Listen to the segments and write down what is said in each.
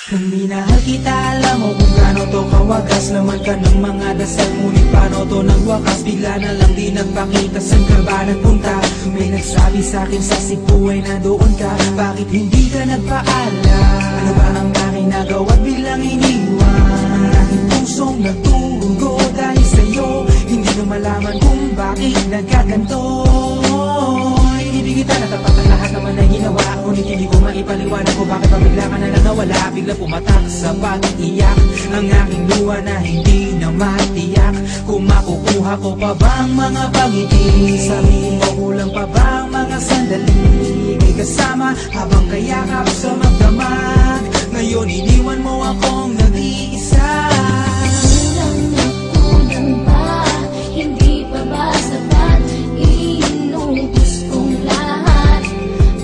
Kung minahal kita, alam mo kung gaano to kawagas. Laman ka ng mga dasal, ngunit paano to ng wakas? Bigla na lang di nagpakita, saan ka ba nagpunta? May nagsabi sa'kin sa Cebu ay nandoon ka. Bakit hindi ka nagpaalam? Ano ba ang aking nagawa't biglang iniwan? Ang aking pusong nagtugo dahil sa'yo. Hindi na malaman kung bakit nagkaganto. Ibig kita natapat ang lahat naman ay ginawa, ngunit hindi ko maipaliwanag kung bakit pabigla ka na lang nawala. Bigla pumatak sa pag-iyak ang aking luha na hindi na matiyak. Kung makukuha ko pa bang mga pangiti? Sabihin mo kulang pa bang mga sandali? May kasama habang kayakap sa magdamag. Ngayon iniwan mo akong nag-iisa. Kulang pa, hindi pa ba sapat? Inubos kong lahat.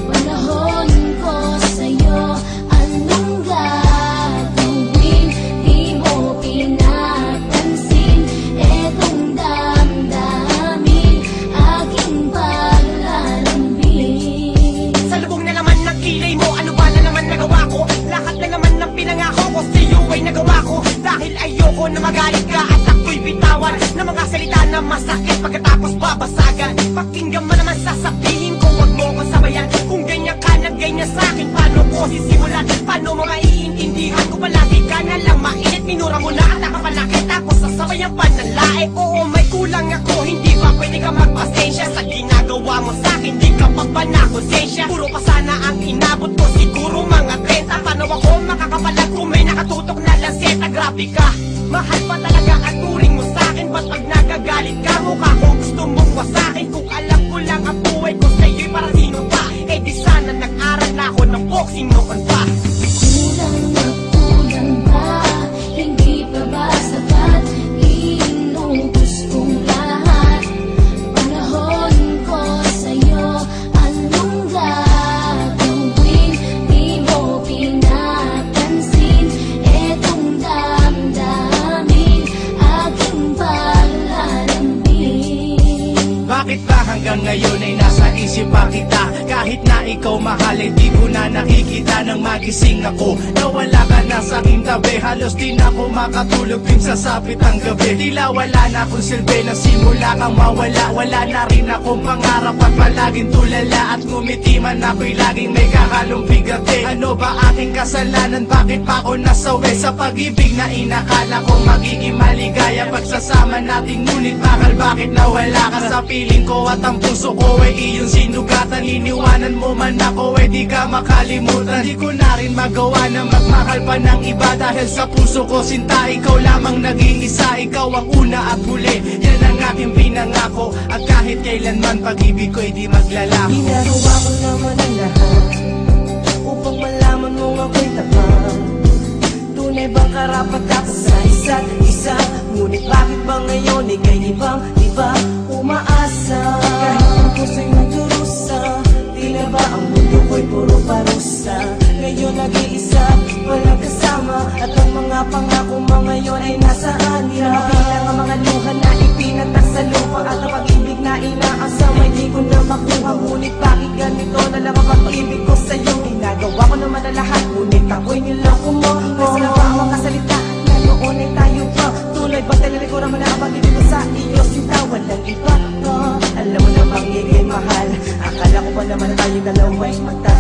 Panahon ko sa'yo, anong gagawin? Di mo pinapansin etong damdamin, aking paglalambing. Sa lubong na naman ng kilay mo, ano ba na naman nagawa ko? Lahat na naman ng pinangako ko sa'yo ay nagawa ko. Dahil ayoko na magalit ka at ako'y bitawan ng mga salita na masakit pagkatapos babasagan. Pakinggan mo naman sasabihin ko, wag mo ko sabayan. Kung ganyan ka na ganyan sa'kin, paano ko sisimulan? Paano mo maiintindihan ko palagi ka na lang mainit? Minura mo na at nakapanakit ako sa sabayang panalae. Oo, may kulang ako, hindi ba pwede ka magpasensya sa ginagawa mo sa'kin? Di ka pa ba na konsensya? Puro pa sana ang inabot ko, siguro mga 30. Paano ako makakapalag kung may nakatutok na lanseta? Grabe ka, mahal pa talaga ang turing mo sa'kin. Ba't pag nagagalit ka, mukha ko gusto mong wasakin? Kung alam ko lang ang buhay ko sa'yo'y para sino pa? Eh di sana nag-aral na ako ng boxing noon pa. Kulang pa, hindi pa ba sapat? Inubos kong lahat. Panahon ko sa'yo, anong gagawin? Di mo pinapansin etong damdamin, aking paglalambing. Bakit ba hanggang ngayon ay nasa isip pa kita? Kahit na ikaw mahal, di ko na nakikita. Nang magising ako, nawala ka na sa aking tabi. Halos di na ako makatulog tuwing sasapit ang gabi. Tila wala na akong silbi, na simula kang mawala. Wala na rin akong pangarap at palaging tulala. At ngumiti man ako'y laging may kahalong bigati. Ano ba aking kasalanan? Bakit pa ako nasawi sa pag-ibig na inakala ko magiging maligaya? Pagsasama natin ngunit bakal bakit nawala ka sa piling ko? At ang puso ko ay iyong sinugatan. Iniwanan mo man ako ay di ka makalimutan. Di ko na rin magawa na magmahal pa ng iba. Dahil sa puso ko sinta, ikaw lamang nag-iisa. Ikaw ang una at huli, yan ang aking pinangako. At kahit kailanman pag-ibig ko'y di maglalako. Ginagawa ko naman ang lahat upang malaman mo ako'y tapat. Tunay bang karapat ako sa isa't isa? Ngunit bakit ba ngayon ika'y di ba umaasa? Kahit ang puso'y nagdurusa, di na ba ang mundo ko'y puro parusa? Ngayon nag-iisa, walang kasama, at ang mga pangako mo ngayon ay nasaan? Di na mabilang ang mga luha na ipinatak sa lupa, at ang pag-ibig na inaasam ay di ko na makuha. Ngunit bakit ganito na lang ang pag-ibig ko sa'yo? Ginagawa ko naman na lahat, ngunit ako'y niloko mo. Kasi na ba ang makasalita na noon ay tayo pa? Tunay ba talaga ko naman na ang pag-ibig ko sa iyo? Sinta, walang iba. Alam mo na bang ikay mahal? Akala ko ba naman na tayo dalawa'y magtatagal?